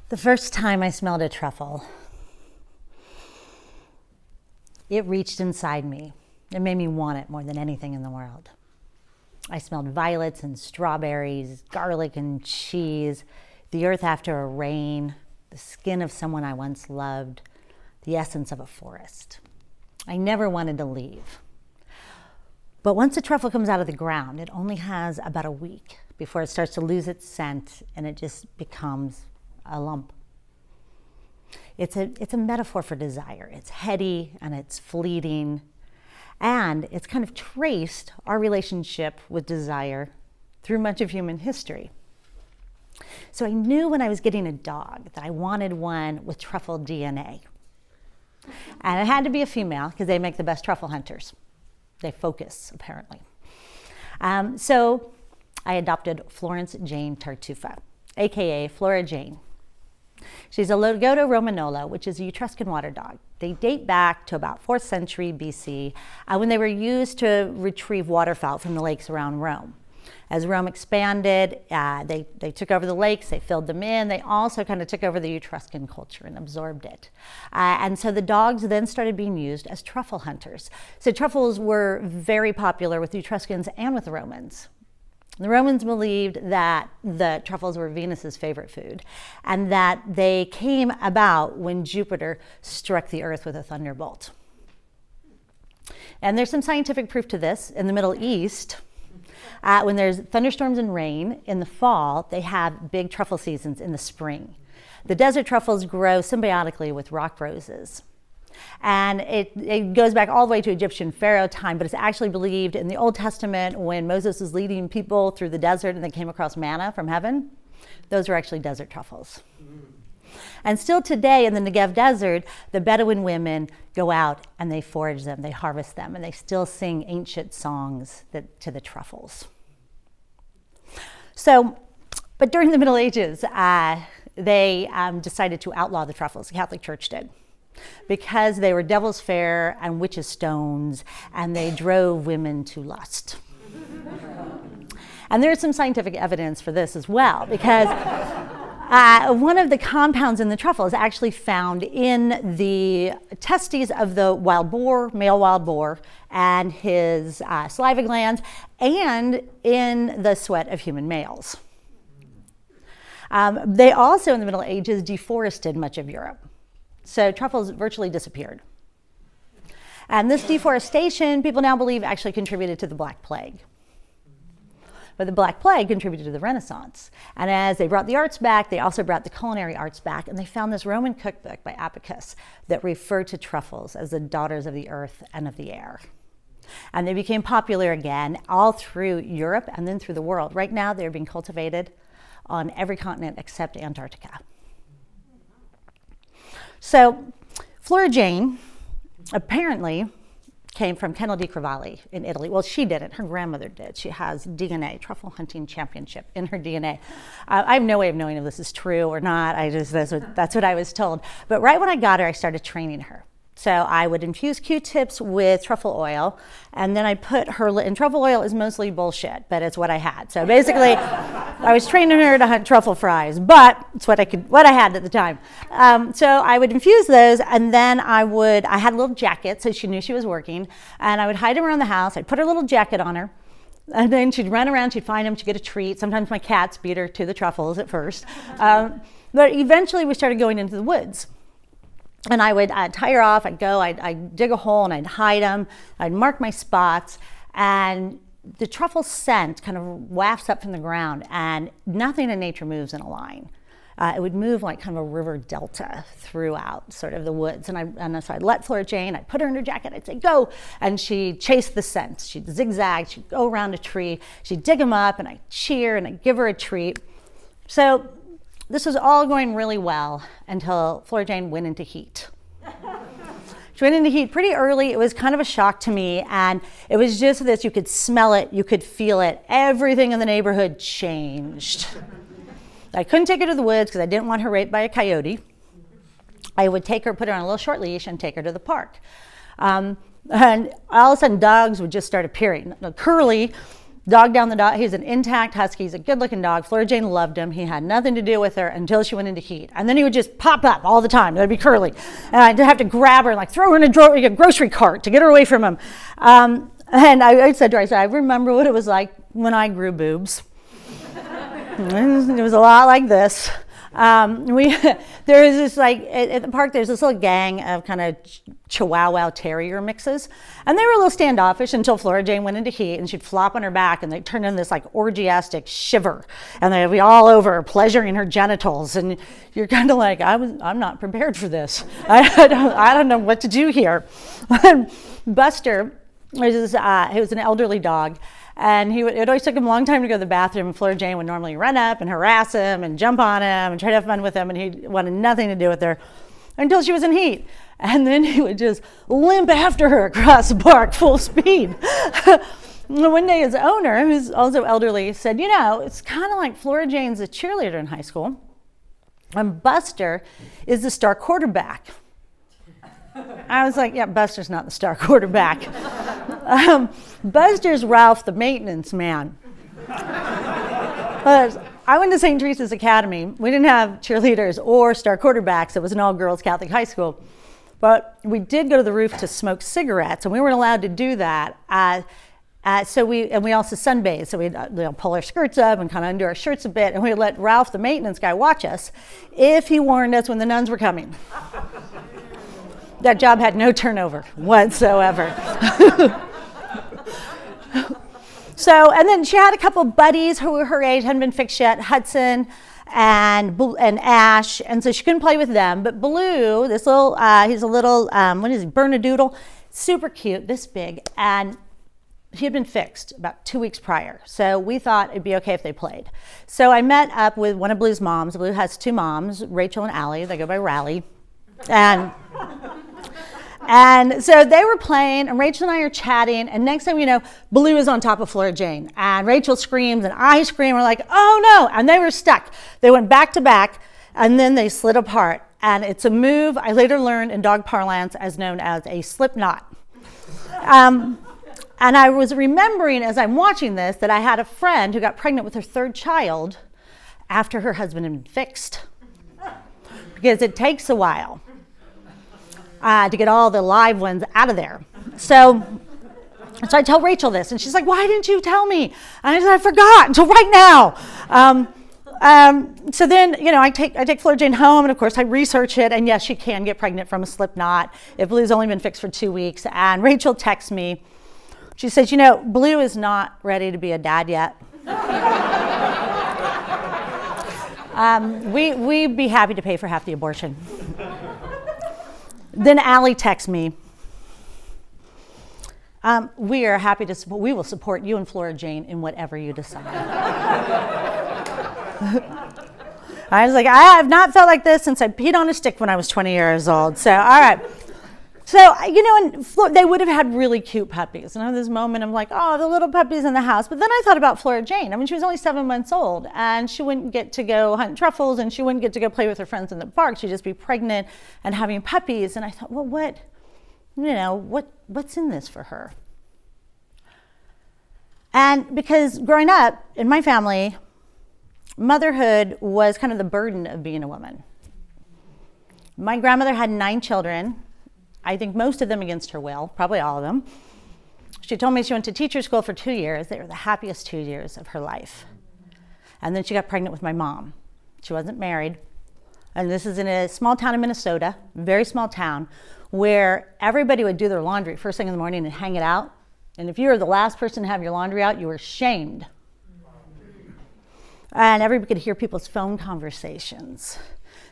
The first time I smelled a truffle, it reached inside me. It made me want it more than anything in the world. I smelled violets and strawberries, garlic and cheese, the earth after a rain, the skin of someone I once loved, the essence of a forest. I never wanted to leave. But once a truffle comes out of the ground, it only has about a week before it starts to lose its scent and it just becomes a lump. It's a metaphor for desire. It's heady and it's fleeting, and it's kind of traced our relationship with desire through much of human history. So I knew when I was getting a dog that I wanted one with truffle DNA. And it had to be a female because they make the best truffle hunters. They focus, apparently. So I adopted Florence Jane Tartuffa, aka Flora Jane. She's a Lagotto Romagnolo, which is a Etruscan water dog. They date back to about 4th century BC when they were used to retrieve waterfowl from the lakes around Rome. As Rome expanded, they took over the lakes, they filled them in. They also kind of took over the Etruscan culture and absorbed it. And so the dogs then started being used as truffle hunters. So truffles were very popular with the Etruscans and with the Romans. The Romans believed that the truffles were Venus's favorite food, and that they came about when Jupiter struck the earth with a thunderbolt. And there's some scientific proof to this. In the Middle East, when there's thunderstorms and rain in the fall, they have big truffle seasons in the spring. The desert truffles grow symbiotically with rock roses. And it goes back all the way to Egyptian pharaoh time, but it's actually believed in the Old Testament when Moses was leading people through the desert and they came across manna from heaven. Those were actually desert truffles. And still today in the Negev desert, the Bedouin women go out and they forage them, they harvest them, and they still sing ancient songs to the truffles. So, but during the Middle Ages, they decided to outlaw the truffles. The Catholic Church did, because they were devil's fare and witches' stones, and they drove women to lust. And there's some scientific evidence for this as well, because one of the compounds in the truffle is actually found in the testes of the wild boar, male wild boar, and his saliva glands, and in the sweat of human males. They also, in the Middle Ages, deforested much of Europe. So truffles virtually disappeared. And this deforestation, people now believe, actually contributed to the Black Plague. But the Black Plague contributed to the Renaissance. And as they brought the arts back, they also brought the culinary arts back, and they found this Roman cookbook by Apicius that referred to truffles as the daughters of the earth and of the air. And they became popular again all through Europe and then through the world. Right now, they're being cultivated on every continent except Antarctica. So Flora Jane apparently came from Kennel di Cavalli in Italy. Well, she didn't. Her grandmother did. She has DNA, truffle hunting championship, in her DNA. I have no way of knowing if this is true or not. That's what I was told. But right when I got her, I started training her. So I would infuse Q-tips with truffle oil, and then I put her, and truffle oil is mostly bullshit, but it's what I had. So basically, I was training her to hunt truffle fries, but it's what I had at the time. So I would infuse those, and then I had a little jacket, so she knew she was working, and I would hide them around the house. I'd put her little jacket on her, and then she'd run around, she'd find them, she'd get a treat. Sometimes my cats beat her to the truffles at first. But eventually we started going into the woods. And I would tie her off, I'd dig a hole and I'd hide them, I'd mark my spots, and the truffle scent kind of wafts up from the ground, and nothing in nature moves in a line. It would move like kind of a river delta throughout sort of the woods. And so I'd let Flora Jane, I'd put her in her jacket, I'd say, go, and she'd chase the scent. She'd zigzag, she'd go around a tree, she'd dig them up, and I'd cheer, and I'd give her a treat. So this was all going really well until Flora Jane went into heat. She went into heat pretty early. It was kind of a shock to me, and it was just this, you could smell it, you could feel it. Everything in the neighborhood changed. I couldn't take her to the woods because I didn't want her raped by a coyote. I would take her, put her on a little short leash, and take her to the park. And all of a sudden, dogs would just start appearing. Curly Dog down the dog. He's an intact husky. He's a good-looking dog. Flora Jane loved him. He had nothing to do with her until she went into heat. And then he would just pop up all the time. That'd be Curly. And I'd have to grab her and like throw her in a grocery cart to get her away from him. And I said to her, I remember what it was like when I grew boobs. It was a lot like this. There is this, like, at the park, there's this little gang of kind of Chihuahua Terrier mixes. And they were a little standoffish until Flora Jane went into heat, and she'd flop on her back, and they turned into this, like, orgiastic shiver. And they'd be all over, pleasuring her genitals. And you're kind of like, I'm not prepared for this. I don't know what to do here. Buster, he was an elderly dog. And it always took him a long time to go to the bathroom, and Flora Jane would normally run up and harass him and jump on him and try to have fun with him, and he wanted nothing to do with her until she was in heat. And then he would just limp after her across the park full speed. One day his owner, who's also elderly, said, it's kind of like Flora Jane's a cheerleader in high school, and Buster is the star quarterback. I was like, yeah, Buster's not the star quarterback. Buster's Ralph the maintenance man. I went to St. Teresa's Academy. We didn't have cheerleaders or star quarterbacks. It was an all-girls Catholic high school. But we did go to the roof to smoke cigarettes, and we weren't allowed to do that. So we also sunbathed. So we'd pull our skirts up and kind of undo our shirts a bit, and we'd let Ralph the maintenance guy watch us if he warned us when the nuns were coming. That job had no turnover whatsoever. And then she had a couple buddies who were her age, hadn't been fixed yet, Hudson and Ash, and so she couldn't play with them. But Blue, this little, he's a little, Bernedoodle, super cute, this big, and he had been fixed about 2 weeks prior. So we thought it'd be okay if they played. So I met up with one of Blue's moms. Blue has two moms, Rachel and Allie. They go by Rally. And so they were playing, and Rachel and I are chatting, and next thing we know, Blue is on top of Flora Jane, and Rachel screams, and I scream, we're like, oh no, and they were stuck. They went back to back, and then they slid apart, and it's a move I later learned in dog parlance as known as a slip knot. And I was remembering as I'm watching this that I had a friend who got pregnant with her third child after her husband had been fixed, because it takes a while to get all the live ones out of there. So I tell Rachel this, and she's like, why didn't you tell me? And I said, I forgot until right now. So then, I take Flora Jane home, and of course I research it, and yes, she can get pregnant from a slip knot if Blue's only been fixed for 2 weeks. And Rachel texts me. She says, Blue is not ready to be a dad yet. We'd be happy to pay for half the abortion. Then Allie texts me, we are happy to support, we will support you and Flora Jane in whatever you decide. I was like, I have not felt like this since I peed on a stick when I was 20 years old. So, all right. So, and they would have had really cute puppies. And I had this moment of like, oh, the little puppies in the house. But then I thought about Flora Jane. I mean, she was only 7 months old, and she wouldn't get to go hunt truffles, and she wouldn't get to go play with her friends in the park. She'd just be pregnant and having puppies. And I thought, well, what's in this for her? And because growing up in my family, motherhood was kind of the burden of being a woman. My grandmother had 9 children. I think most of them against her will, probably all of them. She told me she went to teacher school for 2 years. They were the happiest 2 years of her life. And then she got pregnant with my mom. She wasn't married. And this is in a small town in Minnesota, very small town, where everybody would do their laundry first thing in the morning and hang it out. And if you were the last person to have your laundry out, you were shamed. And everybody could hear people's phone conversations.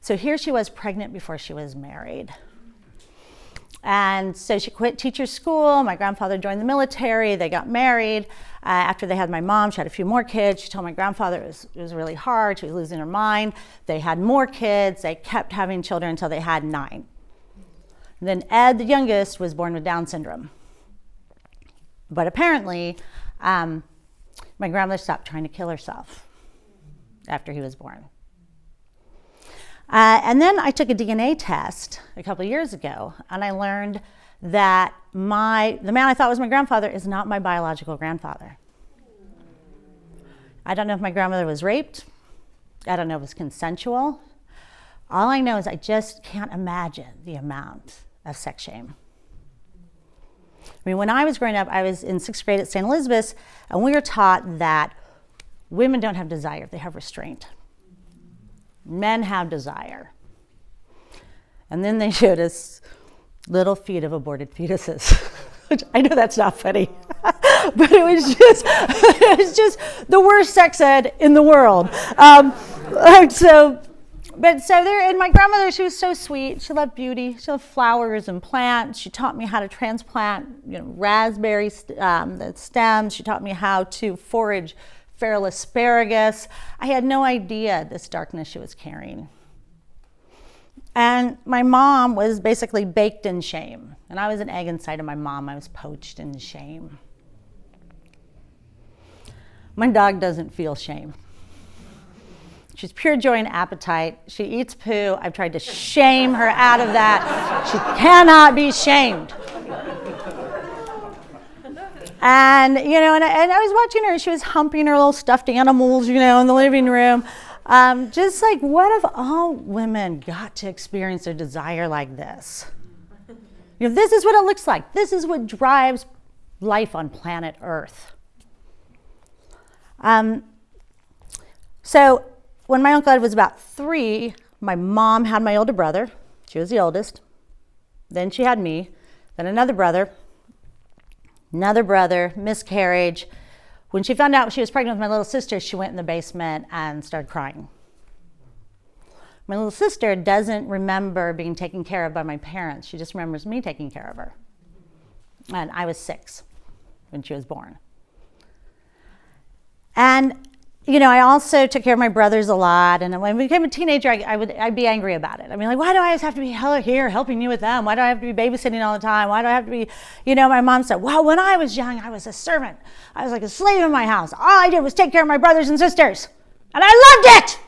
So here she was pregnant before she was married. And so she quit teacher school. My grandfather joined the military. They got married. After they had my mom, she had a few more kids. She told my grandfather it was really hard. She was losing her mind. They had more kids. They kept having children until they had 9. And then Ed, the youngest, was born with Down syndrome. But apparently, my grandmother stopped trying to kill herself after he was born. And then I took a DNA test a couple of years ago, and I learned that the man I thought was my grandfather is not my biological grandfather. I don't know if my grandmother was raped. I don't know if it was consensual. All I know is I just can't imagine the amount of sex shame. I mean, when I was growing up, I was in 6th grade at St. Elizabeth's, and we were taught that women don't have desire, they have restraint. Men have desire. And then they showed us little feet of aborted fetuses. Which I know that's not funny, but it was just the worst sex ed in the world. So there, and my grandmother, she was so sweet. She loved beauty. She loved flowers and plants. She taught me how to transplant, raspberries, the stems. She taught me how to forage feral asparagus. I had no idea this darkness she was carrying. And my mom was basically baked in shame. And I was an egg inside of my mom. I was poached in shame. My dog doesn't feel shame. She's pure joy and appetite. She eats poo. I've tried to shame her out of that. She cannot be shamed. And, and I was watching her. She was humping her little stuffed animals, in the living room. Just like, what if all women got to experience their desire like this? This is what it looks like. This is what drives life on planet Earth. So when my uncle Ed was about 3, my mom had my older brother. She was the oldest. Then she had me. Then another brother, miscarriage. When she found out she was pregnant with my little sister, she went in the basement and started crying. My little sister doesn't remember being taken care of by my parents. She just remembers me taking care of her. And I was 6 when she was born. And, I also took care of my brothers a lot. And when I became a teenager, I'd be angry about it. I mean, why do I always have to be here helping you with them? Why do I have to be babysitting all the time? Why do I have to be, my mom said, well, when I was young, I was a servant. I was like a slave in my house. All I did was take care of my brothers and sisters. And I loved it!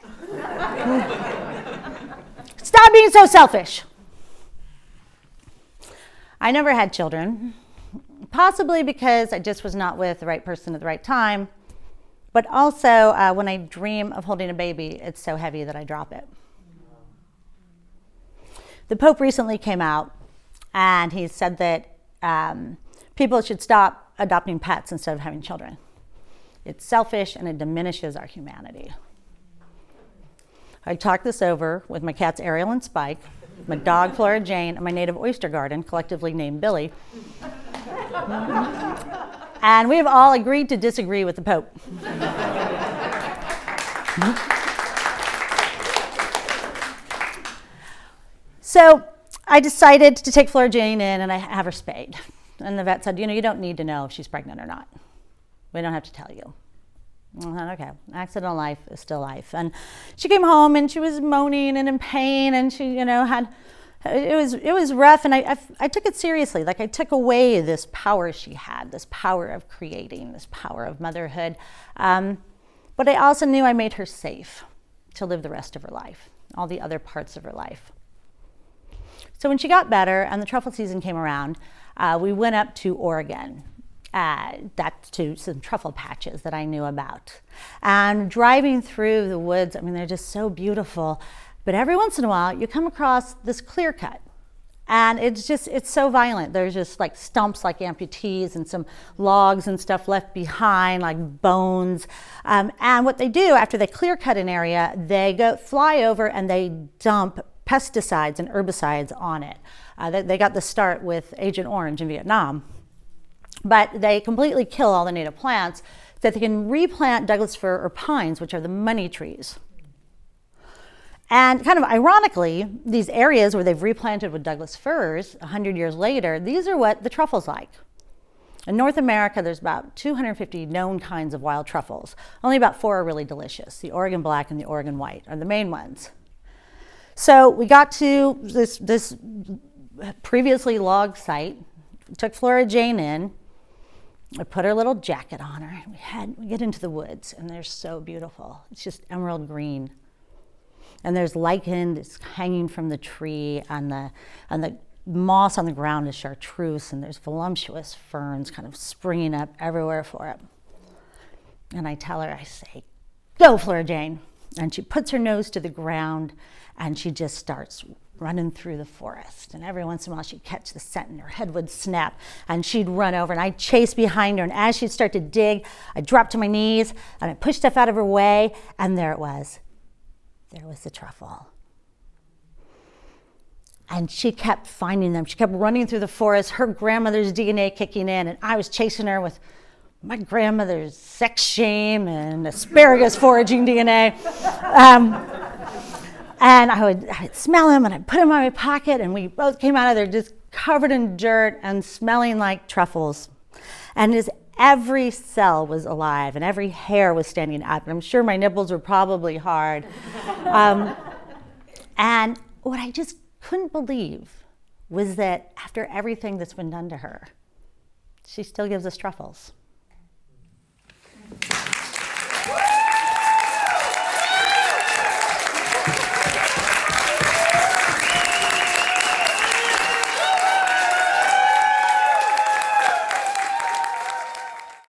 Stop being so selfish. I never had children, possibly because I just was not with the right person at the right time. But also, when I dream of holding a baby, it's so heavy that I drop it. The Pope recently came out, and he said that people should stop adopting pets instead of having children. It's selfish, and it diminishes our humanity. I talked this over with my cats Ariel and Spike, my dog Flora Jane, and my native oyster garden, collectively named Billy. And we have all agreed to disagree with the Pope. So I decided to take Flora Jane in and I have her spayed. And the vet said, you don't need to know if she's pregnant or not. We don't have to tell you. I thought, okay, accidental life is still life. And she came home and she was moaning and in pain, and she, it was rough, and I took it seriously. Like, I took away this power she had, this power of creating, this power of motherhood. But I also knew I made her safe to live the rest of her life, all the other parts of her life. So when she got better and the truffle season came around, we went up to Oregon. To some truffle patches that I knew about. And driving through the woods, they're just so beautiful. But every once in a while, you come across this clear cut. And it's so violent. There's just like stumps like amputees and some logs and stuff left behind, like bones. And what they do after they clear cut an area, they fly over and they dump pesticides and herbicides on it. They got the start with Agent Orange in Vietnam. But they completely kill all the native plants so that they can replant Douglas fir or pines, which are the money trees. And kind of ironically, these areas where they've replanted with Douglas firs 100 years later, these are what the truffle's like. In North America, there's about 250 known kinds of wild truffles. Only about 4 are really delicious. The Oregon black and the Oregon white are the main ones. So we got to this previously logged site, took Flora Jane in. I put her little jacket on her. We get into the woods, and they're so beautiful. It's just emerald green. And there's lichen that's hanging from the tree, and the moss on the ground is chartreuse, and there's voluptuous ferns kind of springing up everywhere for it. And I tell her, I say, go, Flora Jane. And she puts her nose to the ground and she just starts running through the forest. And every once in a while she'd catch the scent and her head would snap and she'd run over and I'd chase behind her. And as she'd start to dig, I'd drop to my knees and I'd push stuff out of her way. And there it was. There was the truffle. And she kept finding them. She kept running through the forest, her grandmother's DNA kicking in, and I was chasing her with my grandmother's sex shame and asparagus foraging DNA. And I'd smell him and I'd put him in my pocket, and we both came out of there just covered in dirt and smelling like truffles. And as every cell was alive and every hair was standing up, and I'm sure my nipples were probably hard. And what I just couldn't believe was that after everything that's been done to her, she still gives us truffles.